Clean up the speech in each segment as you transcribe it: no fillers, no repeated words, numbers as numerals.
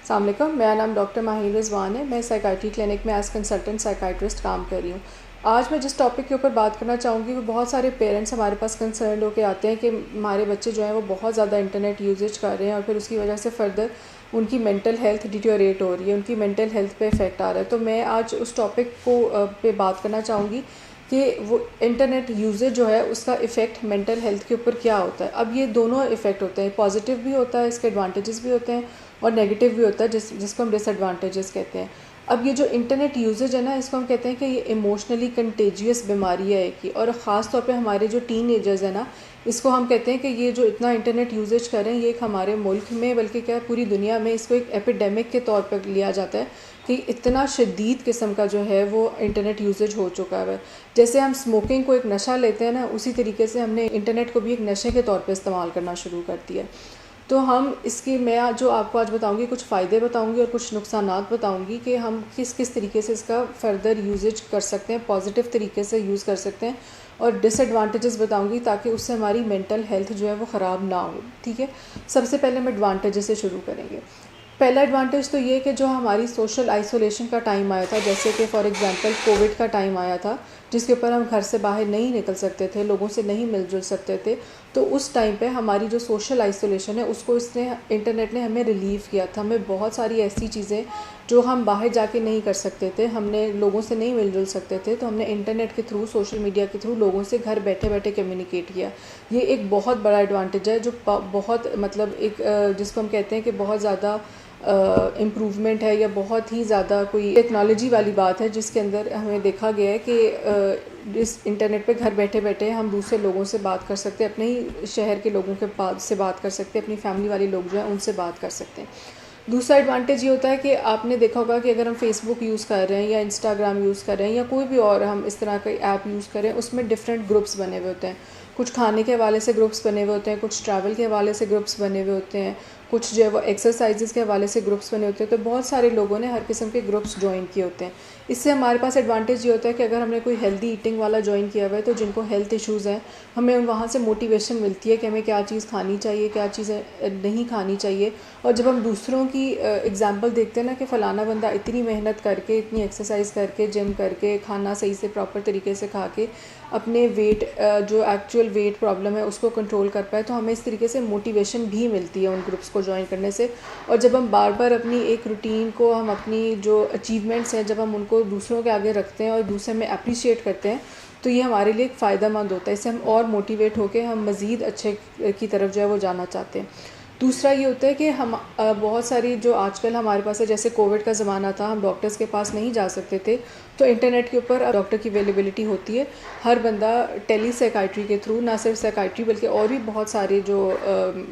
अस्सलाम वालेकुम, मेरा नाम डॉक्टर माहिर रिजवान है। मैं साइकाइट्री क्लिनिक में एज़ कंसल्टेंट साइकाइट्रिस्ट काम कर रही हूँ। आज मैं जिस टॉपिक के ऊपर बात करना चाहूँगी वो बहुत सारे पेरेंट्स हमारे पास कंसर्न होकर आते हैं कि हमारे बच्चे जो हैं वो बहुत ज़्यादा इंटरनेट यूजेज कर रहे हैं और फिर उसकी वजह से फ़र्दर उनकी मेंटल हेल्थ डिटेरियोरेट हो रही है, उनकी मेंटल हेल्थ पे इफ़ेक्ट आ रहा है। तो मैं आज उस टॉपिक को पे बात करना चाहूँगी कि वो इंटरनेट यूजेज जो है उसका इफ़ेक्ट मेंटल हेल्थ के ऊपर क्या होता है। अब ये दोनों इफ़ेक्ट होते हैं, पॉजिटिव भी होता है, इसके एडवांटेजेस भी होते हैं और नेगेटिव भी होता है जिसको हम डिसएडवांटेजेस कहते हैं। अब ये जो इंटरनेट यूजेज है ना, इसको हम कहते हैं कि ये इमोशनली कंटेजियस बीमारी है एक ही, और ख़ास तौर पे हमारे जो टीन एजर्स हैं ना, इसको हम कहते हैं कि ये जो इतना इंटरनेट यूजेज करें ये एक हमारे मुल्क में बल्कि क्या पूरी दुनिया में इसको एक एपिडेमिक के तौर पर लिया जाता है कि इतना शदीद किस्म का जो है वो इंटरनेट यूजेज हो चुका है। जैसे हम स्मोकिंग को एक नशा लेते हैं ना, उसी तरीके से हमने इंटरनेट को भी एक नशे के तौर पर इस्तेमाल करना शुरू कर दिया। तो हम इसकी मैं जो आपको आज बताऊंगी कुछ फ़ायदे बताऊंगी और कुछ नुकसानात बताऊंगी कि हम किस किस तरीके से इसका फ़र्दर यूजेज कर सकते हैं, पॉजिटिव तरीके से यूज़ कर सकते हैं, और डिसएडवांटेजेस बताऊंगी ताकि उससे हमारी मेंटल हेल्थ जो है वो ख़राब ना हो। ठीक है, सबसे पहले हम एडवांटेजेस से शुरू करेंगे। पहला एडवांटेज तो ये कि जो हमारी सोशल आइसोलेशन का टाइम आया था, जैसे कि फॉर एग्जांपल कोविड का टाइम आया था जिसके ऊपर हम घर से बाहर नहीं निकल सकते थे, लोगों से नहीं मिलजुल सकते थे, तो उस टाइम पे हमारी जो सोशल आइसोलेशन है उसको इंटरनेट ने हमें रिलीव किया था। हमें बहुत सारी ऐसी चीज़ें जो हम बाहर जाके नहीं कर सकते थे, हमने लोगों से नहीं मिलजुल सकते थे, तो हमने इंटरनेट के थ्रू, सोशल मीडिया के थ्रू लोगों से घर बैठे बैठे कम्युनिकेट किया। ये एक बहुत बड़ा एडवांटेज है जो बहुत मतलब एक जिसको हम कहते हैं कि बहुत ज़्यादा इम्प्रूवमेंट है या बहुत ही ज़्यादा कोई टेक्नोलॉजी वाली बात है, जिसके अंदर हमें देखा गया है कि इस इंटरनेट पे घर बैठे बैठे हम दूसरे लोगों से बात कर सकते हैं, अपने ही शहर के लोगों के पास से बात कर सकते हैं, अपनी फैमिली वाले लोग जो हैं उनसे बात कर सकते हैं। दूसरा एडवांटेज ये होता है कि आपने देखा होगा कि अगर हम फेसबुक यूज़ कर रहे हैं या इंस्टाग्राम यूज़ कर रहे हैं या कोई भी और हम इस तरह का ऐप यूज़ करें, उसमें डिफरेंट ग्रुप्स बने हुए होते हैं। कुछ खाने के हवाले से ग्रुप्स बने हुए होते हैं, कुछ ट्रैवल के हवाले से ग्रुप्स बने हुए होते हैं, कुछ जो है वो एक्सरसाइजेज़ के हवाले से ग्रुप्स बने होते हैं। तो बहुत सारे लोगों ने हर किस्म के ग्रुप्स ज्वाइन किए होते हैं। इससे हमारे पास एडवांटेज ये होता है कि अगर हमने कोई हेल्दी ईटिंग वाला ज्वाइन किया हुआ है तो जिनको हेल्थ इश्यूज़ हैं, हमें वहाँ से मोटिवेशन मिलती है कि हमें क्या चीज़ खानी चाहिए, क्या चीज़ें नहीं खानी चाहिए। और जब हम दूसरों की एग्जांपल देखते हैं ना कि फ़लाना बंदा इतनी मेहनत करके, इतनी एक्सरसाइज करके, जिम करके, खाना सही से प्रॉपर तरीके से खा के अपने वेट जो एक्चुअल वेट प्रॉब्लम है उसको कंट्रोल कर पाए, तो हमें इस तरीके से मोटिवेशन भी मिलती है उन ग्रुप्स को ज्वाइन करने से। और जब हम बार बार अपनी एक रूटीन को, हम अपनी जो अचीवमेंट्स हैं, जब हम उनको दूसरों के आगे रखते हैं और दूसरे में अप्रिशिएट करते हैं, तो ये हमारे लिए एक फ़ायदा मंद होता है। इससे हम और मोटिवेट होकर हम मज़ीद अच्छे की तरफ जो है वो जाना चाहते हैं। दूसरा ये होता है कि हम बहुत सारी जो आजकल हमारे पास है, जैसे कोविड का ज़माना था, हम डॉक्टर्स के पास नहीं जा सकते थे, तो इंटरनेट के ऊपर डॉक्टर की अवेलेबिलिटी होती है। हर बंदा टेली साइकाइट्री के थ्रू, ना सिर्फ साइकाइट्री बल्कि और भी बहुत सारे जो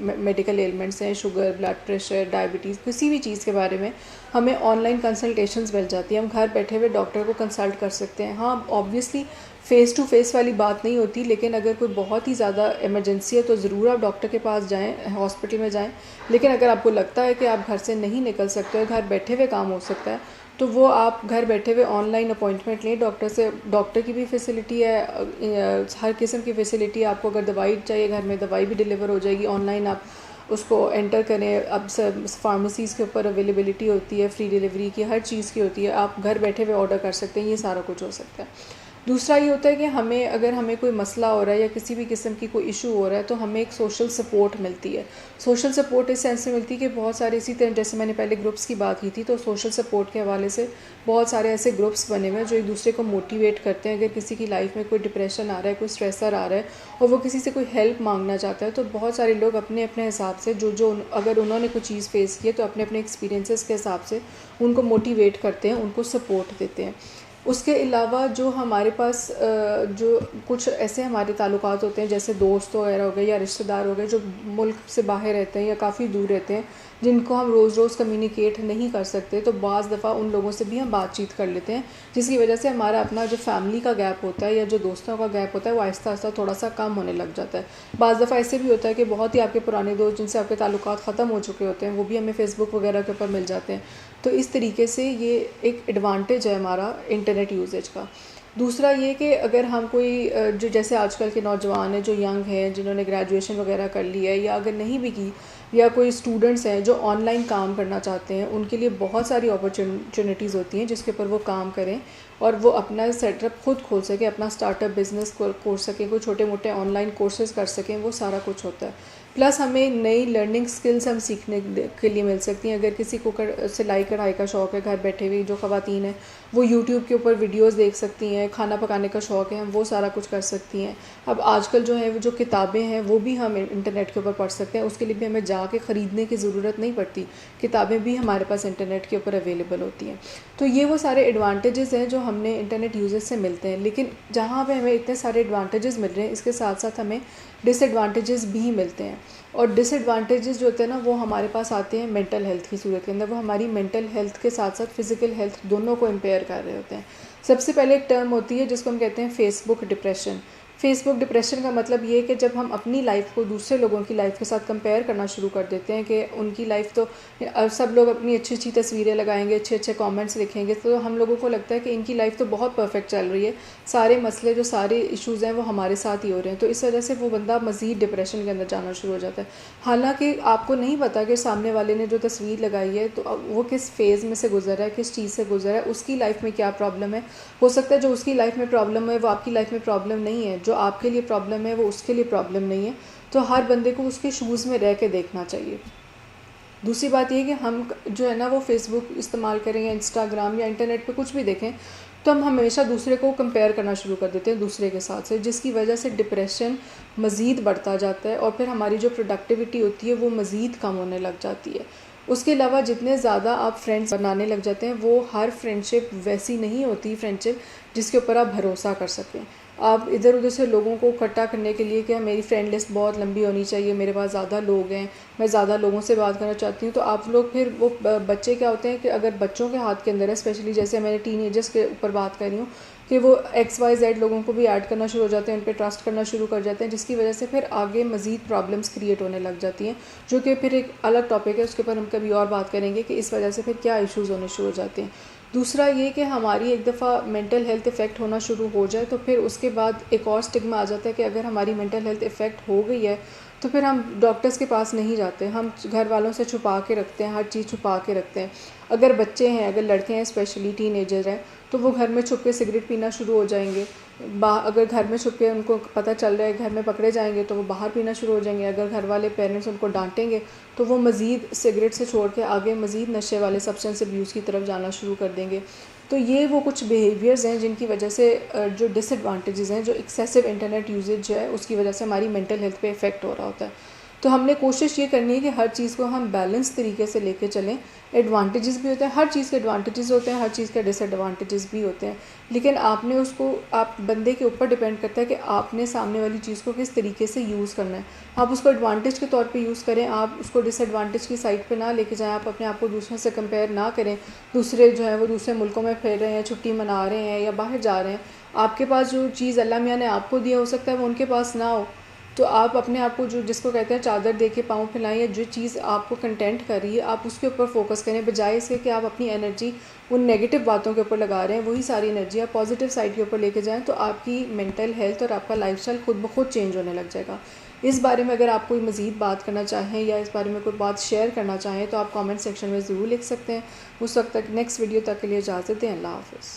मेडिकल एलिमेंट्स हैं, शुगर, ब्लड प्रेशर, डायबिटीज़, किसी भी चीज़ के बारे में हमें ऑनलाइन कंसल्टेशंस मिल जाती है। हम घर बैठे हुए डॉक्टर को कंसल्ट कर सकते हैं। हाँ, ऑब्वियसली फ़ेस टू फेस वाली बात नहीं होती, लेकिन अगर कोई बहुत ही ज़्यादा इमरजेंसी है तो ज़रूर आप डॉक्टर के पास जाएं, हॉस्पिटल में जाएं। लेकिन अगर आपको लगता है कि आप घर से नहीं निकल सकते हो, घर बैठे हुए काम हो सकता है, तो वो आप घर बैठे हुए ऑनलाइन अपॉइंटमेंट लें डॉक्टर से। डॉक्टर की भी फैसिलिटी है, हर किस्म की फैसिलिटी है। आपको अगर दवाई चाहिए घर में, दवाई भी डिलीवर हो जाएगी ऑनलाइन। आप उसको एंटर करें। अब सब फार्मेसीज़ के ऊपर अवेलेबिलिटी होती है, फ्री डिलीवरी की, हर चीज़ की होती है। आप घर बैठे हुए ऑर्डर कर सकते हैं, ये सारा कुछ हो सकता है। दूसरा ये होता है कि अगर हमें कोई मसला हो रहा है या किसी भी किस्म की कोई इशू हो रहा है, तो हमें एक सोशल सपोर्ट मिलती है। सोशल सपोर्ट इस सेंस में मिलती है कि बहुत सारे, इसी तरह जैसे मैंने पहले ग्रुप्स की बात की थी, तो सोशल सपोर्ट के हवाले से बहुत सारे ऐसे ग्रुप्स बने हुए हैं जो एक दूसरे को मोटिवेट करते हैं। अगर किसी की लाइफ में कोई डिप्रेशन आ रहा है, कोई स्ट्रेसर आ रहा है और वो किसी से कोई हेल्प मांगना चाहता है, तो बहुत सारे लोग अपने अपने हिसाब से अगर उन्होंने कोई चीज़ फेस की है तो अपने अपने एक्सपीरियंसेस के हिसाब से उनको मोटिवेट करते हैं, उनको सपोर्ट देते हैं। उसके अलावा जो हमारे पास जो कुछ ऐसे हमारे ताल्लुकात होते हैं, जैसे दोस्त वगैरह हो गए या रिश्तेदार हो गए जो मुल्क से बाहर रहते हैं या काफ़ी दूर रहते हैं, जिनको हम रोज़ रोज़ कम्युनिकेट नहीं कर सकते, तो बाज़ दफ़ा उन लोगों से भी हम बातचीत कर लेते हैं, जिसकी वजह से हमारा अपना जो फैमिली का गैप होता है या जो दोस्तों का गैप होता है वो आहिस्ता आहिस्ता थोड़ा सा कम होने लग जाता है। बाज़ दफ़ा ऐसे भी होता है कि बहुत ही आपके पुराने दोस्त जिनसे आपके ताल्लुकात ख़त्म हो चुके होते हैं, वो भी हमें फ़ेसबुक वगैरह के ऊपर मिल जाते हैं। तो इस तरीके से ये एक एडवांटेज है हमारा इंटरनेट यूजेज का। दूसरा ये कि अगर हम कोई जो जैसे आजकल के नौजवान हैं जो यंग हैं, जिन्होंने ग्रेजुएशन वगैरह कर ली है या अगर नहीं भी की, या कोई स्टूडेंट्स हैं जो ऑनलाइन काम करना चाहते हैं, उनके लिए बहुत सारी अपॉर्चुनिटीज़ होती हैं जिसके ऊपर वो काम करें और वो अपना सेटअप खुद खोल सकें, अपना स्टार्टअप बिज़नेस खोल सकें, कोई छोटे मोटे ऑनलाइन कोर्सेज़ कर सकें, वो सारा कुछ होता है। प्लस हमें नई लर्निंग स्किल्स हम सीखने के लिए मिल सकती हैं। अगर किसी को सिलाई कढ़ाई का शौक़ है, घर बैठे हुए जो ख़वातीन हैं वो यूट्यूब के ऊपर वीडियोस देख सकती हैं। खाना पकाने का शौक़ है, हम वो सारा कुछ कर सकती हैं। अब आजकल जो है वो जो किताबें हैं वो भी हम इंटरनेट के ऊपर पढ़ सकते हैं, उसके लिए भी हमें जाके ख़रीदने की ज़रूरत नहीं पड़ती, किताबें भी हमारे पास इंटरनेट के ऊपर अवेलेबल होती हैं। तो ये वो सारे एडवांटेजेस हैं जो हमने इंटरनेट यूज़र्स से मिलते हैं। लेकिन जहाँ पे हमें इतने सारे एडवांटेजेस मिल रहे हैं, इसके साथ साथ हमें डिसएडवांटेजेस भी मिलते हैं। और डिसएडवांटेजेस जो होते हैं ना, वो हमारे पास आते हैं मेंटल हेल्थ की सूरत के अंदर। वो हमारी मेंटल हेल्थ के साथ साथ फ़िज़िकल हेल्थ दोनों को इम्पेयर कर रहे होते हैं। सबसे पहले एक टर्म होती है जिसको हम कहते हैं फेसबुक डिप्रेशन। फेसबुक डिप्रेशन का मतलब ये है कि जब हम अपनी लाइफ को दूसरे लोगों की लाइफ के साथ कंपेयर करना शुरू कर देते हैं कि उनकी लाइफ तो सब लोग अपनी अच्छी अच्छी तस्वीरें लगाएंगे, अच्छे अच्छे कमेंट्स लिखेंगे, तो हम लोगों को लगता है कि इनकी लाइफ तो बहुत परफेक्ट चल रही है, सारे मसले जो सारे इश्यूज़ हैं वो हमारे साथ ही हो रहे हैं। तो इस वजह से वो बंदा मज़ीद डिप्रेशन के अंदर जाना शुरू हो जाता है। हालांकि आपको नहीं पता कि सामने वाले ने जो तस्वीर लगाई है तो वो किस फेज़ में से गुजर रहा है, किस चीज़ से गुजर रहा है, उसकी लाइफ में क्या प्रॉब्लम है। हो सकता है जो उसकी लाइफ में प्रॉब्लम है वो आपकी लाइफ में प्रॉब्लम नहीं है, जो आपके लिए प्रॉब्लम है वो उसके लिए प्रॉब्लम नहीं है। तो हर बंदे को उसके शूज़ में रह के देखना चाहिए। दूसरी बात ये कि हम जो है ना वो फेसबुक इस्तेमाल करें या इंस्टाग्राम या इंटरनेट पे कुछ भी देखें तो हम हमेशा दूसरे को कंपेयर करना शुरू कर देते हैं दूसरे के साथ से, जिसकी वजह से डिप्रेशन मज़ीद बढ़ता जाता है और फिर हमारी जो प्रोडक्टिविटी होती है वो मज़ीद कम होने लग जाती है। उसके अलावा जितने ज़्यादा आप फ्रेंड्स बनाने लग जाते हैं, वो हर फ्रेंडशिप वैसी नहीं होती फ्रेंडशिप जिसके ऊपर आप भरोसा कर सकें। आप इधर उधर से लोगों को इकट्ठा करने के लिए कि मेरी फ्रेंड लिस्ट बहुत लंबी होनी चाहिए, मेरे पास ज़्यादा लोग हैं, मैं ज़्यादा लोगों से बात करना चाहती हूँ, तो आप लोग फिर वो बच्चे क्या होते हैं कि अगर बच्चों के हाथ के अंदर है, स्पेशली जैसे मैंने टीनेजर्स के ऊपर बात कर रही हूँ कि वो XYZ लोगों को भी ऐड करना शुरू हो जाते हैं, उन पर ट्रस्ट करना शुरू कर जाते हैं, जिसकी वजह से फिर आगे मज़ीद प्रॉब्लम्स क्रिएट होने लग जाती हैं, जो कि फिर एक अलग टॉपिक है, उसके ऊपर हम कभी और बात करेंगे कि इस वजह से फिर क्या इश्यूज़ होने शुरू हो जाते हैं। दूसरा ये कि हमारी एक दफ़ा मेंटल हेल्थ इफ़ेक्ट होना शुरू हो जाए तो फिर उसके बाद एक और स्टिग्मा आ जाता है कि अगर हमारी मेंटल हेल्थ इफ़ेक्ट हो गई है तो फिर हम डॉक्टर्स के पास नहीं जाते, हम घर वालों से छुपा के रखते हैं, हर चीज़ छुपा के रखते हैं। अगर बच्चे हैं, अगर लड़के हैं, स्पेशली टीनेजर हैं, तो वो घर में छुप के सिगरेट पीना शुरू हो जाएंगे। अगर घर में छुप के उनको पता चल रहा है, घर में पकड़े जाएंगे तो वो बाहर पीना शुरू हो जाएंगे। अगर घर वाले पेरेंट्स उनको डांटेंगे तो वो मज़ीद सिगरेट से छोड़ के आगे मज़ीद नशे वाले सब्सटेंस अब्यूज़ की तरफ जाना शुरू कर देंगे। तो ये वो कुछ बिहेवियर्स हैं जिनकी वजह से जो डिसएडवांटेजेस हैं, जो एक्सेसिव इंटरनेट यूजेज है उसकी वजह से हमारी मेंटल हेल्थ पे इफ़ेक्ट हो रहा होता है। तो हमने कोशिश ये करनी है कि हर चीज़ को हम बैलेंस तरीके से लेके चलें। एडवांटेजेस भी होते हैं, हर चीज़ के एडवांटेजेस होते हैं, हर चीज़ के डिसएडवांटेजेस भी होते हैं, लेकिन आपने उसको, आप बंदे के ऊपर डिपेंड करता है कि आपने सामने वाली चीज़ को किस तरीके से यूज़ करना है। आप उसको एडवांटेज के तौर पे यूज़ करें, आप उसको डिसएडवांटेज की साइड पे ना लेके जाएं, आप अपने आप को दूसरों से कंपेयर ना करें। दूसरे जो है वो दूसरे मुल्कों में फिर रहे हैं, छुट्टी मना रहे हैं या बाहर जा रहे हैं, आपके पास जो चीज़ अल्लाह मियाँ ने आपको दिया हो सकता है वो उनके पास ना हो। तो आप अपने आप को, जो जिसको कहते हैं चादर दे के पाँव फैलाएं, या जो चीज़ आपको कंटेंट कर रही है आप उसके ऊपर फोकस करें, बजाय इसके कि आप अपनी एनर्जी उन नेगेटिव बातों के ऊपर लगा रहे हैं। वही सारी एनर्जी आप पॉजिटिव साइड के ऊपर लेके जाएं तो आपकी मेंटल हेल्थ और आपका लाइफस्टाइल खुद ब खुद चेंज होने लग जाएगा। इस बारे में अगर आप कोई मज़ीद बात करना चाहें या इस बारे में कोई बात शेयर करना चाहें तो आप कमेंट सेक्शन में ज़रूर लिख सकते हैं। उस वक्त तक, नेक्स्ट वीडियो तक के लिए इजाज़त दें। अल्लाह हाफ़िज़।